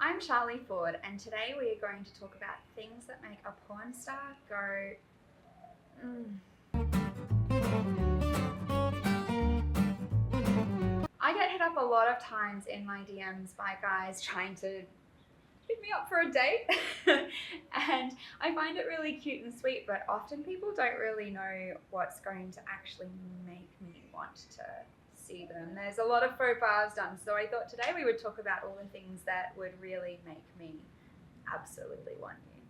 I'm Charlie Forde, and today we are going to talk about things that make a porn star go I get hit up a lot of times in my DMs by guys trying to pick me up for a date and I find it really cute and sweet, but often people don't really know what's going to actually make me want to see them. There's a lot of faux pas done, so I thought today we would talk about all the things that would really make me absolutely want you.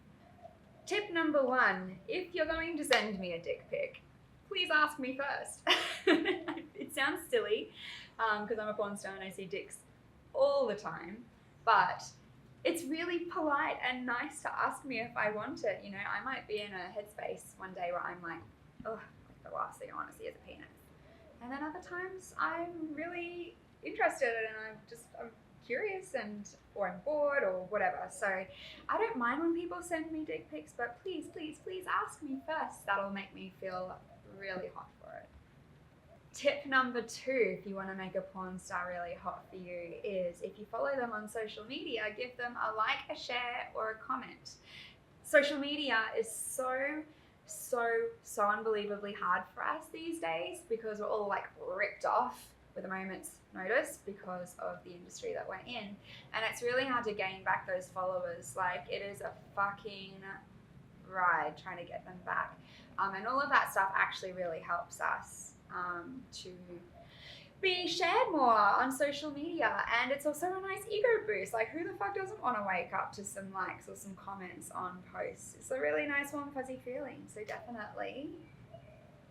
Tip number 1, if you're going to send me a dick pic, please ask me first. It sounds silly because I'm a porn star and I see dicks all the time, but it's really polite and nice to ask me if I want it. You know, I might be in a headspace one day where I'm like, oh, the last thing I want to see is a penis. And then other times I'm really interested and I'm curious or I'm bored or whatever. So I don't mind when people send me dick pics, but please, please, please ask me first. That'll make me feel really hot for it. Tip number 2, if you want to make a porn star really hot for you, is if you follow them on social media, give them a like, a share, or a comment. Social media is so unbelievably hard for us these days because we're all like ripped off with a moment's notice because of the industry that we're in. And it's really hard to gain back those followers. Like, it is a fucking ride trying to get them back. And all of that stuff actually really helps us to be shared more on social media, and it's also a nice ego boost. Like, who the fuck doesn't want to wake up to some likes or some comments on posts? It's a really nice warm fuzzy feeling, so definitely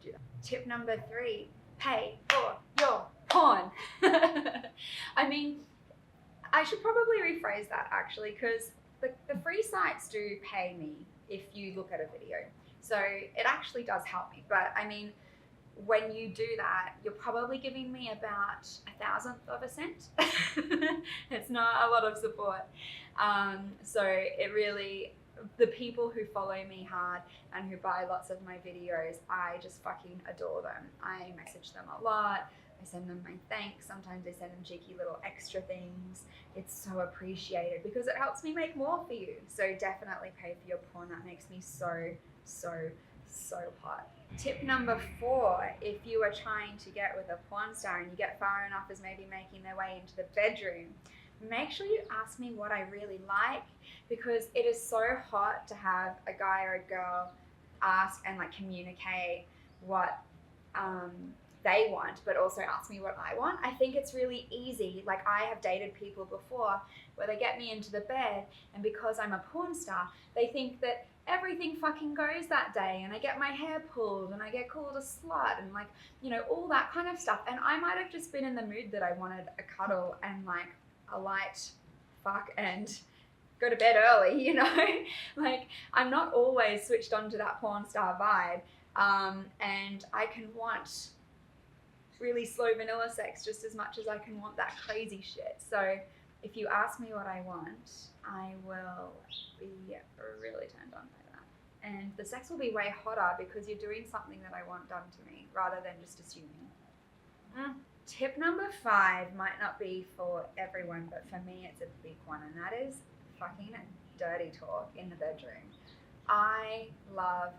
do that. Tip number 3, pay for your porn. I mean, I should probably rephrase that actually, because the free sites do pay me if you look at a video, so it actually does help me. But I mean, when you do that, you're probably giving me about 1,000th of a cent. It's not a lot of support. So it really, the people who follow me hard and who buy lots of my videos, I just fucking adore them. I message them a lot. I send them my thanks. Sometimes I send them cheeky little extra things. It's so appreciated because it helps me make more for you. So definitely pay for your porn. That makes me so hot. Tip number 4, if you are trying to get with a porn star and you get far enough as maybe making their way into the bedroom, make sure you ask me what I really like, because it is so hot to have a guy or a girl ask and like communicate what they want, but also ask me what I want. I think it's really easy. Like, I have dated people before where they get me into the bed, and because I'm a porn star, they think that everything fucking goes that day, and I get my hair pulled and I get called a slut and, like, you know, all that kind of stuff. And I might have just been in the mood that I wanted a cuddle and like a light fuck and go to bed early, you know? Like, I'm not always switched on to that porn star vibe, and I can want really slow vanilla sex just as much as I can want that crazy shit. So if you ask me what I want, I will be really turned on by that. And the sex will be way hotter because you're doing something that I want done to me rather than just assuming. Tip number 5 might not be for everyone, but for me it's a big one, and that is fucking dirty talk in the bedroom. I love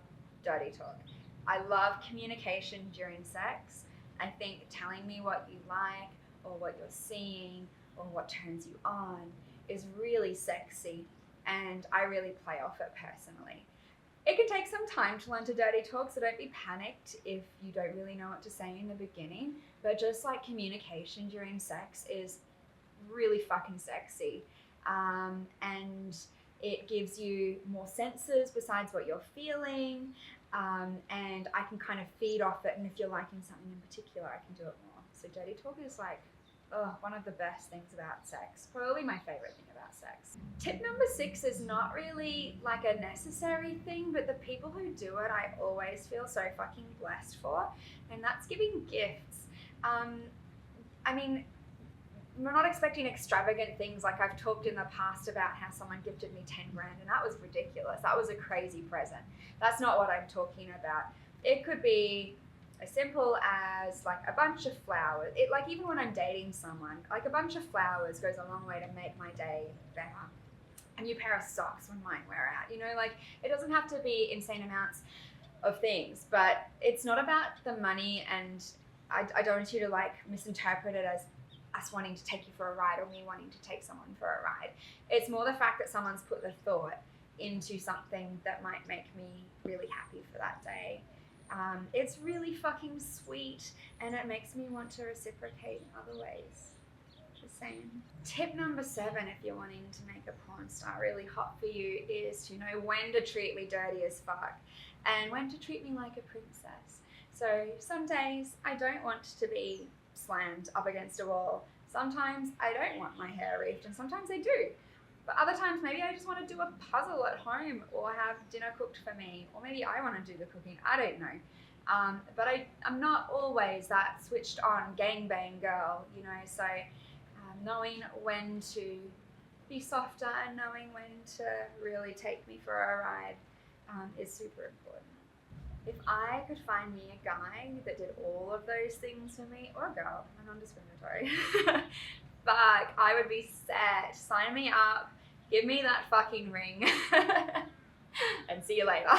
dirty talk. I love communication during sex. I think telling me what you like or what you're seeing or what turns you on is really sexy, and I really play off it personally. It can take some time to learn to dirty talk, so don't be panicked if you don't really know what to say in the beginning, but just like communication during sex is really fucking sexy, and it gives you more senses besides what you're feeling, and I can kind of feed off it, and if you're liking something in particular, I can do it more. So dirty talk is like one of the best things about sex, probably my favorite thing about sex. Tip number 6 is not really like a necessary thing, but the people who do it, I always feel so fucking blessed for, and that's giving gifts. I mean, we're not expecting extravagant things. Like, I've talked in the past about how someone gifted me 10 grand and that was ridiculous. That was a crazy present. That's not what I'm talking about. It could be As simple as like a bunch of flowers. It, like, even when I'm dating someone, like a bunch of flowers goes a long way to make my day better. A new pair of socks when mine wear out. You know, like, it doesn't have to be insane amounts of things, but it's not about the money, and I don't want you to like misinterpret it as us wanting to take you for a ride or me wanting to take someone for a ride. It's more the fact that someone's put the thought into something that might make me really happy for that day. It's really fucking sweet, and it makes me want to reciprocate in other ways. Just saying. Tip number 7, if you're wanting to make a porn star really hot for you, is to know when to treat me dirty as fuck and when to treat me like a princess. So some days I don't want to be slammed up against a wall. Sometimes I don't want my hair reefed, and sometimes I do. But other times, maybe I just want to do a puzzle at home or have dinner cooked for me, or maybe I want to do the cooking. I don't know. But I'm not always that switched on gangbang girl, you know, so knowing when to be softer and knowing when to really take me for a ride is super important. If I could find me a guy that did all of those things for me, or a girl, I'm non-discriminatory, fuck, I would be set. Sign me up, give me that fucking ring, and see you later.